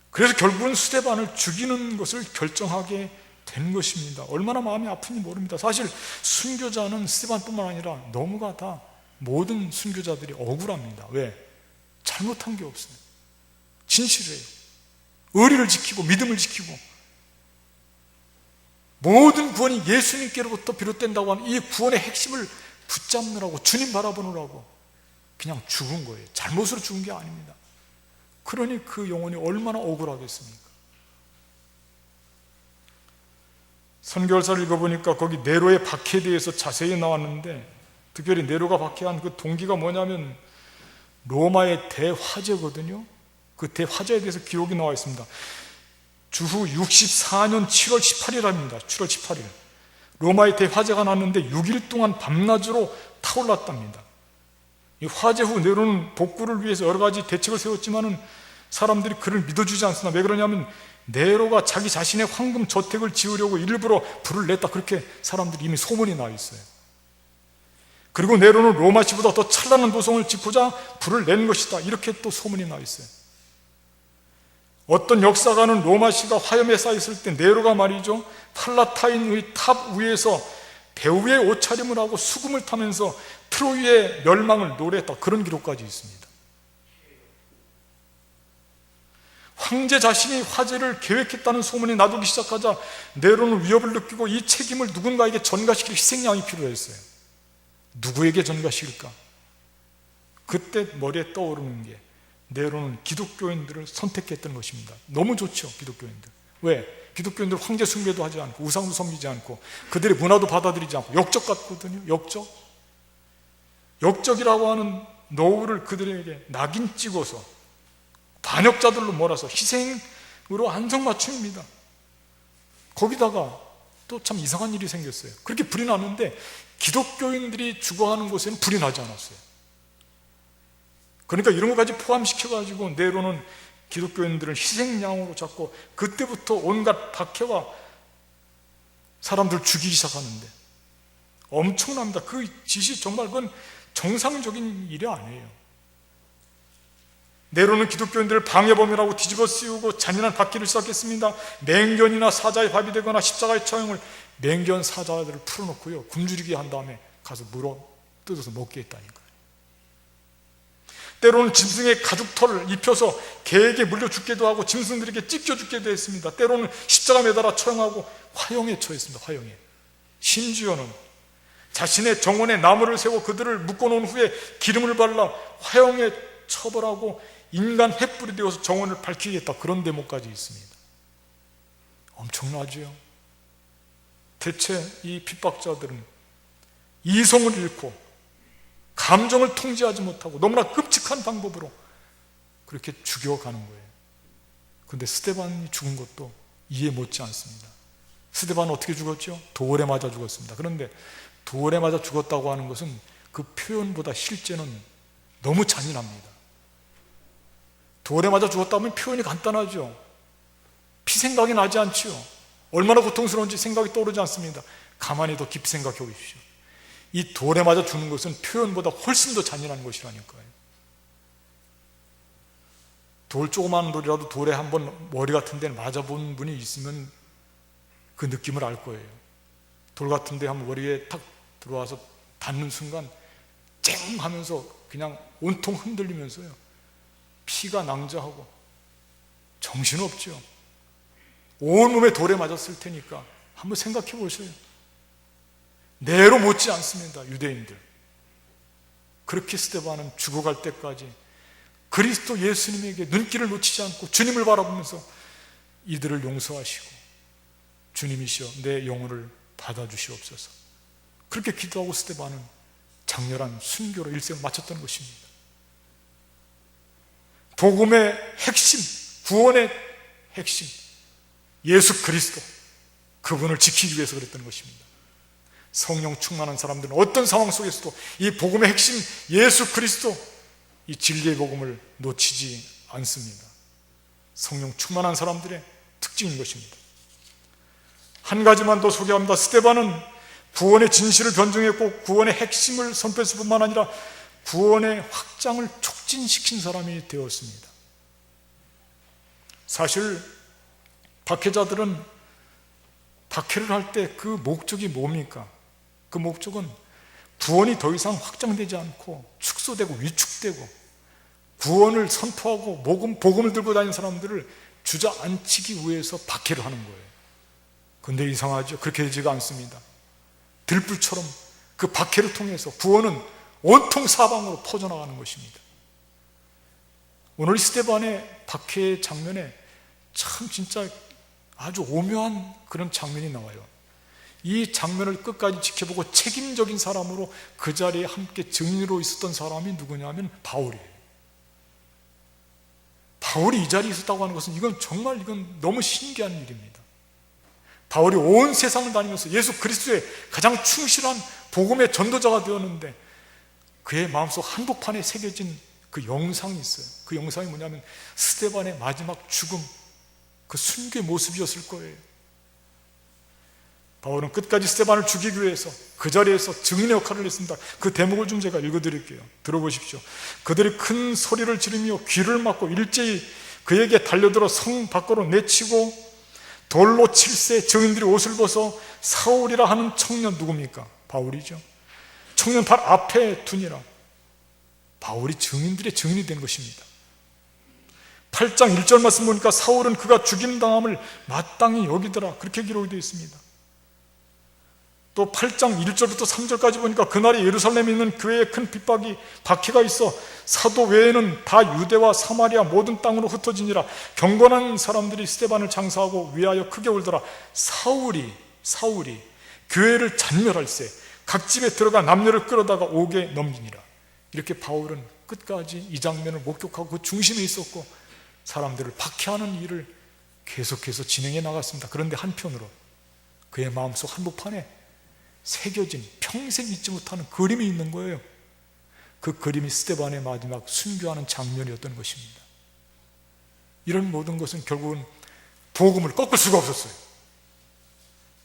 그래서 결국은 스데반을 죽이는 것을 결정하게 된 것입니다. 얼마나 마음이 아픈지 모릅니다. 사실 순교자는 스데반뿐만 아니라 너무가 다 모든 순교자들이 억울합니다. 왜? 잘못한 게 없어요. 진실해요. 의리를 지키고 믿음을 지키고 모든 구원이 예수님께로부터 비롯된다고 하는 이 구원의 핵심을 붙잡느라고, 주님 바라보느라고 그냥 죽은 거예요. 잘못으로 죽은 게 아닙니다. 그러니 그 영혼이 얼마나 억울하겠습니까? 선교사를 읽어보니까 거기 네로의 박해에 대해서 자세히 나왔는데, 특별히 네로가 박해한 그 동기가 뭐냐면 로마의 대화재거든요. 그 대화재에 대해서 기록이 나와 있습니다. 주후 64년 7월 18일입니다. 7월 18일 로마의 대화재가 났는데 6일 동안 밤낮으로 타올랐답니다. 이 화재 후 네로는 복구를 위해서 여러 가지 대책을 세웠지만은 사람들이 그를 믿어주지 않습니다. 왜 그러냐면 네로가 자기 자신의 황금 저택을 지으려고 일부러 불을 냈다, 그렇게 사람들이 이미 소문이 나 있어요. 그리고 네로는 로마시보다 더 찬란한 도성을 짓고자 불을 낸 것이다, 이렇게 또 소문이 나 있어요. 어떤 역사가는 로마시가 화염에 쌓였을 때 네로가 말이죠, 팔라타인의 탑 위에서 배우의 옷차림을 하고 수금을 타면서 트로이의 멸망을 노래했다, 그런 기록까지 있습니다. 황제 자신이 화재를 계획했다는 소문이 나돌기 시작하자 네로는 위협을 느끼고 이 책임을 누군가에게 전가시킬 희생양이 필요했어요. 누구에게 전가시킬까? 그때 머리에 떠오르는 게 네로는 기독교인들을 선택했던 것입니다. 너무 좋죠, 기독교인들. 왜? 기독교인들 황제 숭배도 하지 않고 우상도 섬기지 않고 그들의 문화도 받아들이지 않고 역적 같거든요. 역적이라고 하는 노후를 그들에게 낙인 찍어서 반역자들로 몰아서 희생으로 안성맞춤입니다. 거기다가 또 참 이상한 일이 생겼어요. 그렇게 불이 났는데 기독교인들이 죽어가는 곳에는 불이 나지 않았어요. 그러니까 이런 것까지 포함시켜가지고 네로는 기독교인들을 희생양으로 잡고 그때부터 온갖 박해와 사람들을 죽이기 시작하는데 엄청납니다. 그 짓이 정말 그건 정상적인 일이 아니에요. 네로는 기독교인들을 방해범이라고 뒤집어 씌우고 잔인한 박해를 시작했습니다. 맹견이나 사자의 밥이 되거나 십자가의 처형을, 맹견 사자들을 풀어놓고요 굶주리게 한 다음에 가서 물어 뜯어서 먹게 했다니까요. 때로는 짐승의 가죽털을 입혀서 개에게 물려 죽기도 하고 짐승들에게 찢겨 죽기도 했습니다. 때로는 십자가 매달아 처형하고 화형에 처했습니다. 화형에. 심지어는 자신의 정원에 나무를 세워 그들을 묶어놓은 후에 기름을 발라 화형에 처벌하고 인간 횃불이 되어서 정원을 밝히겠다, 그런 대목까지 있습니다. 엄청나죠? 대체 이 핍박자들은 이성을 잃고 감정을 통제하지 못하고 너무나 끔찍한 방법으로 그렇게 죽여가는 거예요. 그런데 스데반이 죽은 것도 이해 못지 않습니다. 스데반은 어떻게 죽었죠? 돌에 맞아 죽었습니다. 그런데 돌에 맞아 죽었다고 하는 것은 그 표현보다 실제는 너무 잔인합니다. 돌에 맞아 죽었다면 표현이 간단하죠. 피 생각이 나지 않지요. 얼마나 고통스러운지 생각이 떠오르지 않습니다. 가만히 더 깊이 생각해 보십시오. 이 돌에 맞아 죽는 것은 표현보다 훨씬 더 잔인한 것이라니까요. 돌, 조그마한 돌이라도 돌에 한번 머리 같은 데 맞아본 분이 있으면 그 느낌을 알 거예요. 돌 같은 데 한번 머리에 탁 들어와서 닿는 순간 쨍 하면서 그냥 온통 흔들리면서요, 피가 낭자하고 정신없죠. 온몸에 돌에 맞았을 테니까 한번 생각해 보세요. 내로 못지 않습니다. 유대인들 그렇게 스데반은 죽어갈 때까지 그리스도 예수님에게 눈길을 놓치지 않고 주님을 바라보면서 이들을 용서하시고 주님이시여 내 영혼을 받아주시옵소서, 그렇게 기도하고 스데반은 장렬한 순교로 일생을 마쳤던 것입니다. 복음의 핵심, 구원의 핵심 예수 그리스도, 그분을 지키기 위해서 그랬던 것입니다. 성령 충만한 사람들은 어떤 상황 속에서도 이 복음의 핵심 예수 그리스도, 이 진리의 복음을 놓치지 않습니다. 성령 충만한 사람들의 특징인 것입니다. 한 가지만 더 소개합니다. 스데반은 구원의 진실을 변증했고 구원의 핵심을 선포했을 뿐만 아니라 구원의 확장을 촉진시킨 사람이 되었습니다. 사실 박해자들은 박해를 할 때 그 목적이 뭡니까? 그 목적은 구원이 더 이상 확장되지 않고 축소되고 위축되고 구원을 선포하고 복음을 들고 다니는 사람들을 주저앉히기 위해서 박해를 하는 거예요. 그런데 이상하죠? 그렇게 되지가 않습니다. 들불처럼 그 박해를 통해서 구원은 온통 사방으로 퍼져나가는 것입니다. 오늘 스데반의 박해 장면에 참 진짜 아주 오묘한 그런 장면이 나와요. 이 장면을 끝까지 지켜보고 책임적인 사람으로 그 자리에 함께 증인으로 있었던 사람이 누구냐면 바울이에요. 바울이 이 자리에 있었다고 하는 것은 이건 너무 신기한 일입니다. 바울이 온 세상을 다니면서 예수 그리스도의 가장 충실한 복음의 전도자가 되었는데 그의 마음속 한복판에 새겨진 그 영상이 있어요. 그 영상이 뭐냐면 스데반의 마지막 죽음, 그 순교의 모습이었을 거예요. 바울은 끝까지 스데반을 죽이기 위해서 그 자리에서 증인의 역할을 했습니다. 그 대목을 좀 제가 읽어드릴게요. 들어보십시오. 그들이 큰 소리를 지르며 귀를 막고 일제히 그에게 달려들어 성 밖으로 내치고 돌로 칠세 증인들이 옷을 벗어 사울이라 하는 청년, 누굽니까? 바울이죠. 청년 발 앞에 두니라. 바울이 증인들의 증인이 된 것입니다. 8장 1절 말씀 보니까 사울은 그가 죽임당함을 마땅히 여기더라, 그렇게 기록이 되어 있습니다. 또 8장 1절부터 3절까지 보니까 그날이 예루살렘에 있는 교회에 큰 핍박이 박해가 있어 사도 외에는 다 유대와 사마리아 모든 땅으로 흩어지니라. 경건한 사람들이 스데반을 장사하고 위하여 크게 울더라. 사울이 교회를 잔멸할세 각 집에 들어가 남녀를 끌어다가 옥에 넘기니라. 이렇게 바울은 끝까지 이 장면을 목격하고 그 중심에 있었고 사람들을 박해하는 일을 계속해서 진행해 나갔습니다. 그런데 한편으로 그의 마음속 한복판에 새겨진 평생 잊지 못하는 그림이 있는 거예요. 그 그림이 스데반의 마지막 순교하는 장면이었던 것입니다. 이런 모든 것은 결국은 복음을 꺾을 수가 없었어요.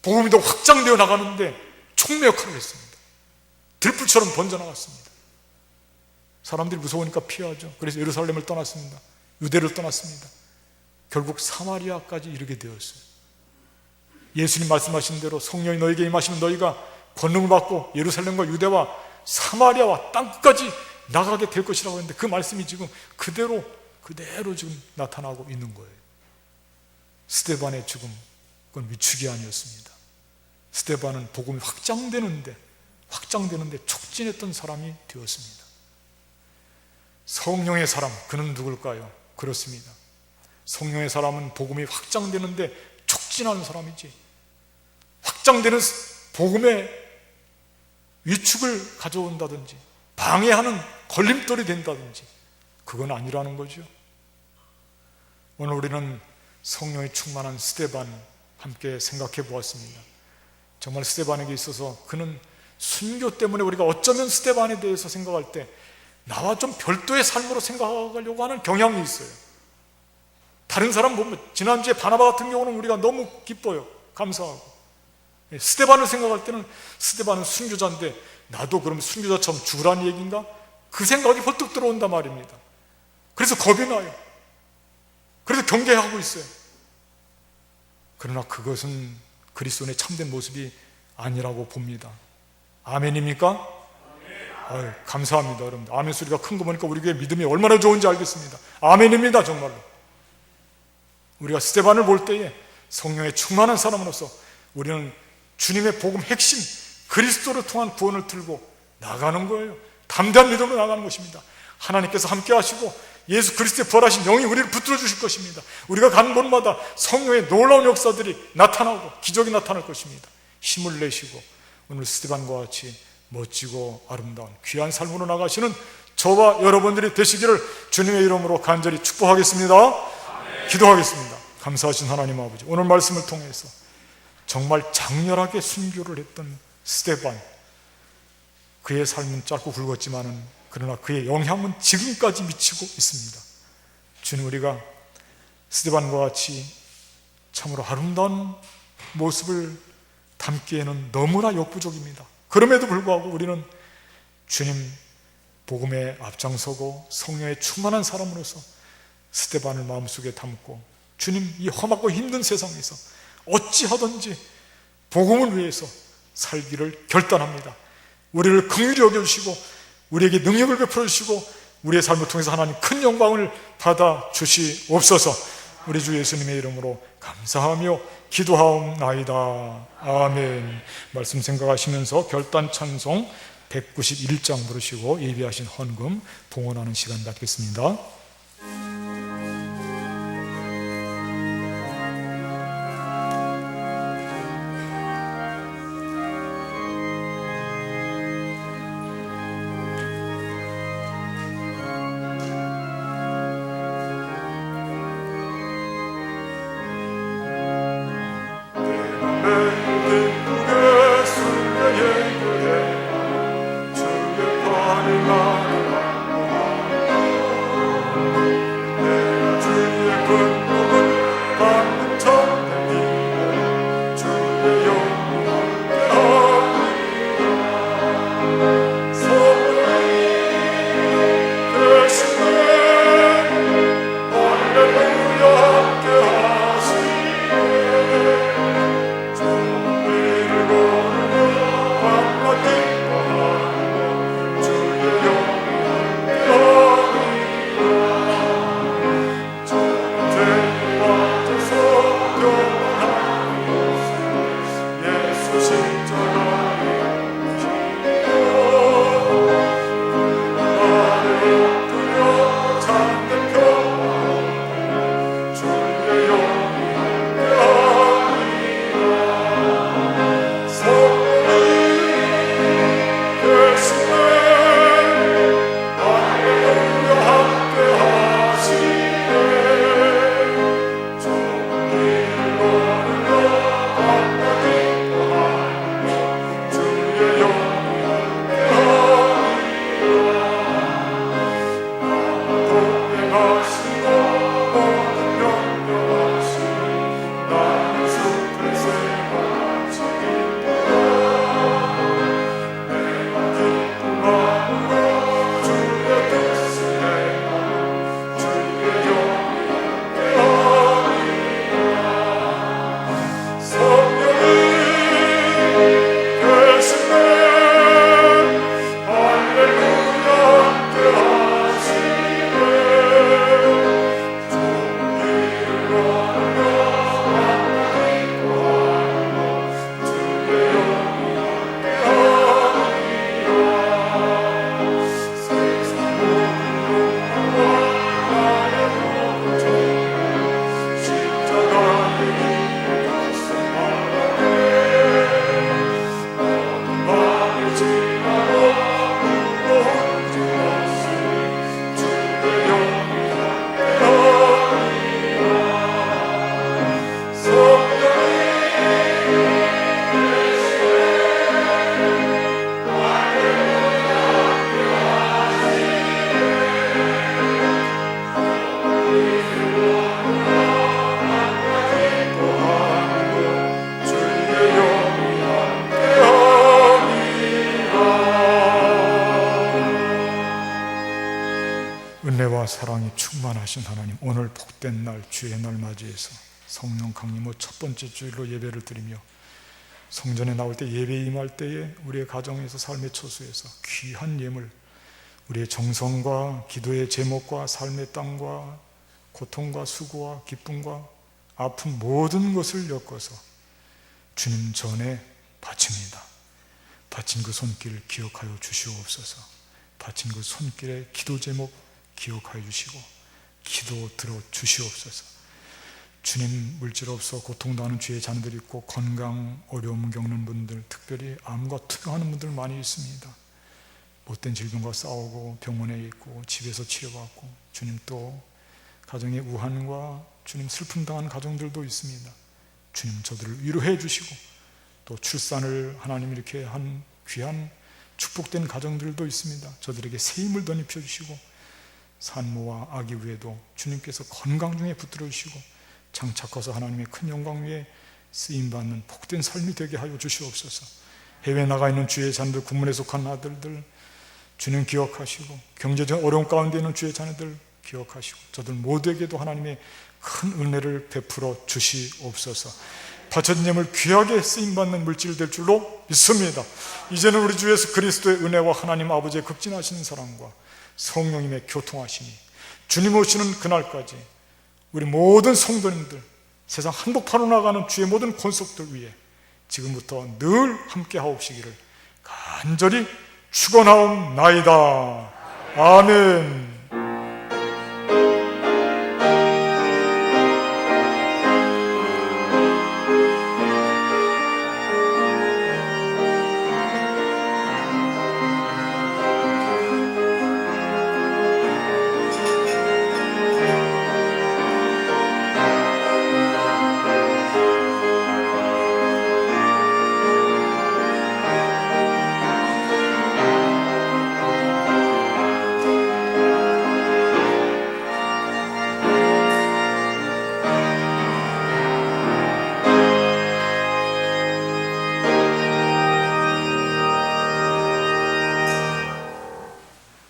복음이 더 확장되어 나가는데 촉매 역할을 했습니다. 들불처럼 번져나갔습니다. 사람들이 무서우니까 피하죠. 그래서 예루살렘을 떠났습니다. 유대를 떠났습니다. 결국 사마리아까지 이르게 되었어요. 예수님 말씀하신 대로 성령이 너에게 임하시면 너희가 권능을 받고 예루살렘과 유대와 사마리아와 땅끝까지 나가게 될 것이라고 했는데 그 말씀이 지금 그대로 지금 나타나고 있는 거예요. 스데반의 죽음, 그건 위축이 아니었습니다. 스데반은 복음이 확장되는데 촉진했던 사람이 되었습니다. 성령의 사람, 그는 누굴까요? 그렇습니다. 성령의 사람은 복음이 확장되는데 촉진하는 사람이지, 확장되는 복음의 위축을 가져온다든지 방해하는 걸림돌이 된다든지 그건 아니라는 거죠. 오늘 우리는 성령이 충만한 스데반 함께 생각해 보았습니다. 정말 스데반에게 있어서 그는 순교 때문에 우리가 어쩌면 스데반에 대해서 생각할 때 나와 좀 별도의 삶으로 생각하려고 하는 경향이 있어요. 다른 사람 보면 지난주에 바나바 같은 경우는 우리가 너무 기뻐요. 감사하고. 스데반을 생각할 때는 스데반은 순교자인데 나도 그럼 순교자처럼 죽으라는 얘기인가? 그 생각이 벌떡 들어온단 말입니다. 그래서 겁이 나요. 그래서 경계하고 있어요. 그러나 그것은 그리스도인의 참된 모습이 아니라고 봅니다. 아멘입니까? 아유, 감사합니다, 여러분. 아멘 소리가 큰 거 보니까 우리 교회 믿음이 얼마나 좋은지 알겠습니다. 아멘입니다, 정말로. 우리가 스데반을 볼 때에 성령의 충만한 사람으로서 우리는 주님의 복음 핵심 그리스도를 통한 구원을 들고 나가는 거예요. 담대한 믿음으로 나가는 것입니다. 하나님께서 함께 하시고 예수 그리스도의 부활하신 영이 우리를 붙들어 주실 것입니다. 우리가 가는 곳마다 성령의 놀라운 역사들이 나타나고 기적이 나타날 것입니다. 힘을 내시고 오늘 스데반과 같이 멋지고 아름다운 귀한 삶으로 나가시는 저와 여러분들이 되시기를 주님의 이름으로 간절히 축복하겠습니다. 기도하겠습니다. 감사하신 하나님 아버지, 오늘 말씀을 통해서 정말 장렬하게 순교를 했던 스데반, 그의 삶은 짧고 굵었지만은 그러나 그의 영향은 지금까지 미치고 있습니다. 주님, 우리가 스데반과 같이 참으로 아름다운 모습을 담기에는 너무나 역부족입니다. 그럼에도 불구하고 우리는 주님 복음에 앞장서고 성령의 충만한 사람으로서 스데반을 마음속에 담고 주님 이 험하고 힘든 세상에서 어찌하든지 복음을 위해서 살기를 결단합니다. 우리를 긍휼히 여겨주시고 우리에게 능력을 베풀어 주시고 우리의 삶을 통해서 하나님 큰 영광을 받아 주시옵소서. 우리 주 예수님의 이름으로 감사하며 기도하옵나이다. 아멘. 말씀 생각하시면서 결단 찬송 191장 부르시고 예비하신 헌금 봉헌하는 시간 갖겠습니다. 은혜와 사랑이 충만하신 하나님, 오늘 복된 날, 주의 날 맞이해서 성령 강림 후 첫 번째 주일로 예배를 드리며 성전에 나올 때, 예배 임할 때에 우리의 가정에서, 삶의 처소에서 귀한 예물, 우리의 정성과 기도의 제목과 삶의 땅과 고통과 수고와 기쁨과 아픔 모든 것을 엮어서 주님 전에 바칩니다. 바친 그 손길 기억하여 주시옵소서. 바친 그 손길의 기도 제목 기억하여 주시고 기도 들어 주시옵소서. 주님, 물질 없어 고통당하는 주의 자녀들 있고 건강 어려움 겪는 분들, 특별히 암과 투병하는 분들 많이 있습니다. 못된 질병과 싸우고 병원에 있고 집에서 치료받고, 주님, 또 가정의 우환과 주님 슬픔 당한 가정들도 있습니다. 주님, 저들을 위로해 주시고, 또 출산을 하나님 이렇게 한 귀한 축복된 가정들도 있습니다. 저들에게 새 힘을 덧입혀 주시고, 산모와 아기 위에도 주님께서 건강 중에 붙들어 주시고 장차 커서 하나님의 큰 영광 위에 쓰임받는 복된 삶이 되게 하여 주시옵소서. 해외에 나가 있는 주의 자녀들, 군문에 속한 아들들 주님 기억하시고, 경제적 어려움 가운데 있는 주의 자녀들 기억하시고, 저들 모두에게도 하나님의 큰 은혜를 베풀어 주시옵소서. 바쳐진 예물 귀하게 쓰임받는 물질 될 줄로 믿습니다. 이제는 우리 주 예수 그리스도의 은혜와 하나님 아버지의 극진하신 사랑과 성령님의 교통하심이 주님 오시는 그날까지 우리 모든 성도님들, 세상 한복판으로 나가는 주의 모든 권속들 위해 지금부터 늘 함께 하옵시기를 간절히 축원하옵나이다. 아멘.